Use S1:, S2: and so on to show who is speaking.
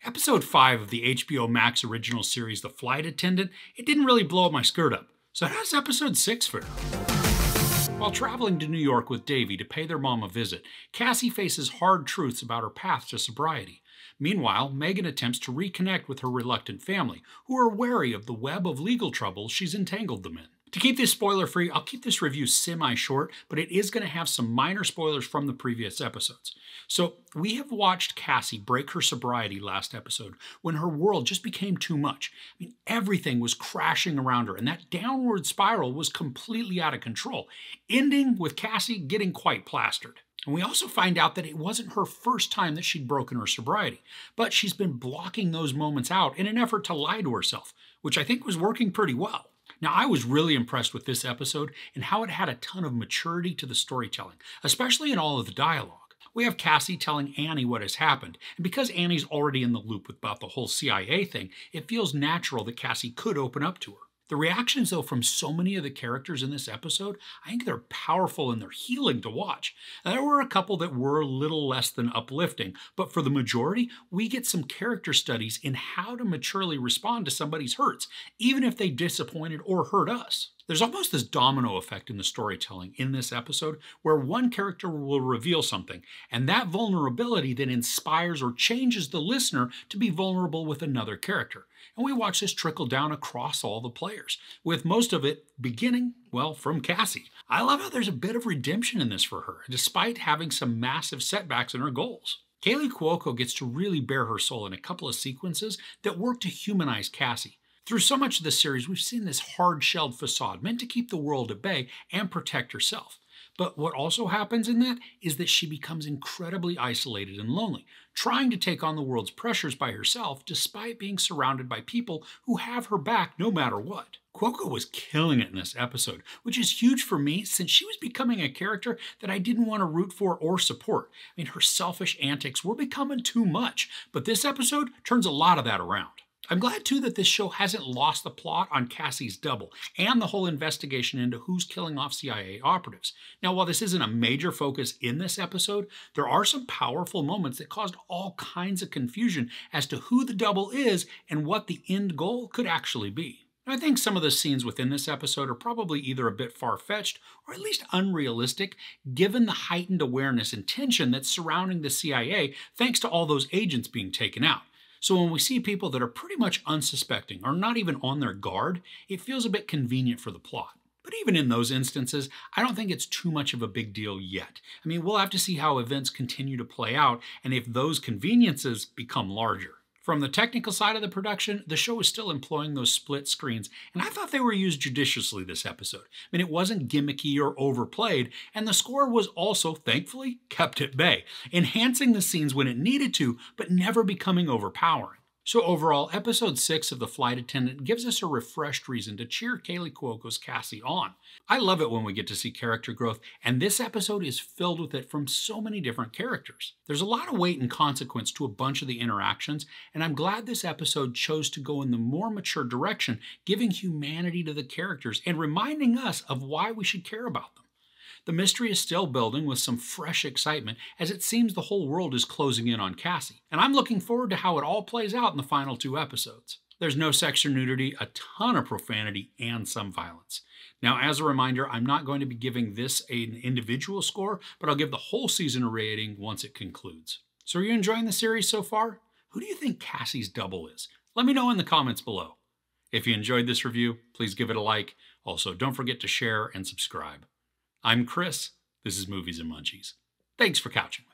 S1: Episode 5 of the HBO Max Original Series, The Flight Attendant, it didn't really blow my skirt up. So how does Episode 6 fare? While traveling to New York with Davy to pay their mom a visit, Cassie faces hard truths about her path to sobriety. Meanwhile, Megan attempts to reconnect with her reluctant family, who are wary of the web of legal troubles she's entangled them in. To keep this spoiler-free, I'll keep this review semi-short, but it is going to have some minor spoilers from the previous episodes. So, we have watched Cassie break her sobriety last episode, when her world just became too much. Everything was crashing around her, and that downward spiral was completely out of control, ending with Cassie getting quite plastered. And we also find out that it wasn't her first time that she'd broken her sobriety, but she's been blocking those moments out in an effort to lie to herself, which I think was working pretty well. Now, I was really impressed with this episode and how it had a ton of maturity to the storytelling, especially in all of the dialogue. We have Cassie telling Annie what has happened, and because Annie's already in the loop about the whole CIA thing, it feels natural that Cassie could open up to her. The reactions, though, from so many of the characters in this episode, I think they're powerful and they're healing to watch. Now, there were a couple that were a little less than uplifting, but for the majority, we get some character studies in how to maturely respond to somebody's hurts, even if they disappointed or hurt us. There's almost this domino effect in the storytelling in this episode where one character will reveal something, and that vulnerability then inspires or changes the listener to be vulnerable with another character. And we watch this trickle down across all the players, with most of it beginning, well, from Cassie. I love how there's a bit of redemption in this for her, despite having some massive setbacks in her goals. Kaley Cuoco gets to really bare her soul in a couple of sequences that work to humanize Cassie. Through so much of the series, we've seen this hard-shelled facade meant to keep the world at bay and protect herself. But what also happens in that is that she becomes incredibly isolated and lonely, trying to take on the world's pressures by herself despite being surrounded by people who have her back no matter what. Cuoco was killing it in this episode, which is huge for me since she was becoming a character that I didn't want to root for or support. Her selfish antics were becoming too much, but this episode turns a lot of that around. I'm glad, too, that this show hasn't lost the plot on Cassie's double and the whole investigation into who's killing off CIA operatives. Now, while this isn't a major focus in this episode, there are some powerful moments that caused all kinds of confusion as to who the double is and what the end goal could actually be. I think some of the scenes within this episode are probably either a bit far-fetched or at least unrealistic, given the heightened awareness and tension that's surrounding the CIA thanks to all those agents being taken out. So when we see people that are pretty much unsuspecting or not even on their guard, it feels a bit convenient for the plot. But even in those instances, I don't think it's too much of a big deal yet. We'll have to see how events continue to play out and if those conveniences become larger. From the technical side of the production, the show is still employing those split screens, and I thought they were used judiciously this episode. It wasn't gimmicky or overplayed, and the score was also, thankfully, kept at bay, enhancing the scenes when it needed to, but never becoming overpowering. So overall, episode 6 of The Flight Attendant gives us a refreshed reason to cheer Kaley Cuoco's Cassie on. I love it when we get to see character growth, and this episode is filled with it from so many different characters. There's a lot of weight and consequence to a bunch of the interactions, and I'm glad this episode chose to go in the more mature direction, giving humanity to the characters and reminding us of why we should care about them. The mystery is still building with some fresh excitement as it seems the whole world is closing in on Cassie, and I'm looking forward to how it all plays out in the final 2 episodes. There's no sex or nudity, a ton of profanity, and some violence. Now, as a reminder, I'm not going to be giving this an individual score, but I'll give the whole season a rating once it concludes. So are you enjoying the series so far? Who do you think Cassie's double is? Let me know in the comments below. If you enjoyed this review, please give it a like. Also, don't forget to share and subscribe. I'm Chris. This is Movies and Munchies. Thanks for couching.